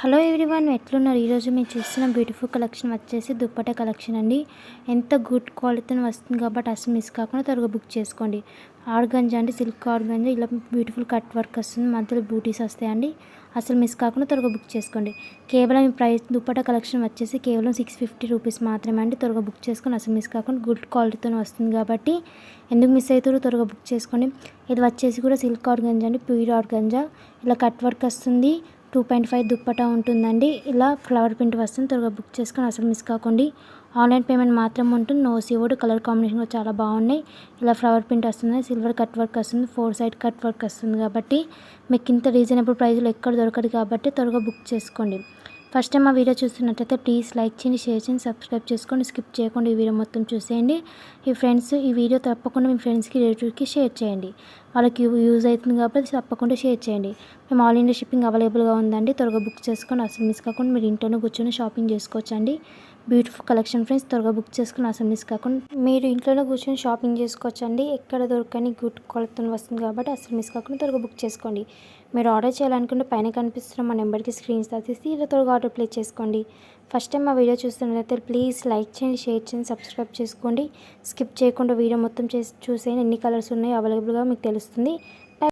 Hello everyone, ఎట్లున్నారు? ఈరోజు మీరు చూస్తున్న బ్యూటిఫుల్ కలెక్షన్ వచ్చేసి దుప్పట్టా కలెక్షన్ అండి. ఎంత గుడ్ క్వాలిటీతో వస్తుంది కాబట్టి అసలు మిస్ కాకుండా త్వరగా బుక్ చేసుకోండి. ఆర్గంజా అండి, సిల్క్ ఆర్గంజా, ఇలా బ్యూటిఫుల్ కట్ వర్క్ వస్తుంది, మధ్యలో బూటీస్ వస్తాయండి. అసలు మిస్ కాకుండా త్వరగా బుక్ చేసుకోండి. కేవలం ఈ ప్రైస్ దుప్పట్టా కలెక్షన్ వచ్చేసి కేవలం 650 రూపీస్ మాత్రమే అండి. త్వరగా బుక్ చేసుకొని అసలు మిస్ కాకుండా గుడ్ క్వాలిటీతో వస్తుంది కాబట్టి ఎందుకు మిస్ అవుతారో త్వరగా బుక్ చేసుకోండి. ఇది వచ్చేసి కూడా సిల్క్ ఆర్గంజా అండి, ప్యూర్ ఆర్గంజా, ఇలా కట్ వర్క్ వస్తుంది. 2.5 దుప్పట్టా ఉంటుందండి. ఇలా ఫ్లవర్ ప్రింట్ వస్తుంది. త్వరగా బుక్ చేసుకొని అసలు మిస్ కాకండి. ఆన్లైన్ పేమెంట్ మాత్రం ఉంటుంది. No COD. కలర్ కాంబినేషన్ కూడా చాలా బాగున్నాయి. ఇలా ఫ్లవర్ ప్రింట్ వస్తుంది, సిల్వర్ కట్ వర్క్ వస్తుంది, 4 సైడ్ కట్ వర్క్ వస్తుంది కాబట్టి మీకు ఇంత రీజనబుల్ ప్రైస్లో ఎక్కడ దొరకదు కాబట్టి త్వరగా బుక్ చేసుకోండి. ఫస్ట్ టైం మా వీడియో చూస్తున్నట్లయితే ప్లీజ్ లైక్ చేయండి, షేర్ చేయండి, సబ్స్క్రైబ్ చేసుకోండి. స్కిప్ చేయకుండా ఈ వీడియో మొత్తం చూసేయండి. ఈ వీడియో తప్పకుండా మీ ఫ్రెండ్స్కి, రిలేటివ్స్కి షేర్ చేయండి. వాళ్ళకి యూజ్ అవుతుంది కాబట్టి తప్పకుండా షేర్ చేయండి. మేము ఆల్ ఇండియా షిప్పింగ్ అవైలబుల్గా ఉందండి. త్వరగా బుక్ చేసుకొని అసలు మిస్ కాకుండా మీరు ఇంట్లోనే కూర్చొని షాపింగ్ చేసుకోవచ్చండి. బ్యూటిఫుల్ కలెక్షన్ ఫ్రెండ్స్, త్వరగా బుక్ చేసుకుని అసలు మిస్ కాకుండా మీరు ఇంట్లోనే కూర్చొని షాపింగ్ చేసుకోవచ్చండి. ఎక్కడ దొరకని గుడ్ క్వాలిటీతో వస్తుంది కాబట్టి అసలు మిస్ కాకుండా త్వరగా బుక్ చేసుకోండి. మీరు ఆర్డర్ చేయాలనుకుంటే పైన కనిపిస్తున్న మా నెంబర్కి స్క్రీన్ షాట్ తీసి ఇలా త్వరగా ఆర్డర్ ప్లేస్ చేసుకోండి. ఫస్ట్ టైం మా వీడియో చూస్తున్నట్లయితే ప్లీజ్ లైక్ చేయండి, షేర్ చేయండి, సబ్స్క్రైబ్ చేసుకోండి. స్కిప్ చేయకుండా వీడియో మొత్తం చూసేయండి. ఎన్ని కలర్స్ ఉన్నాయో అవైలబుల్గా మీకు తెలుస్తుంది.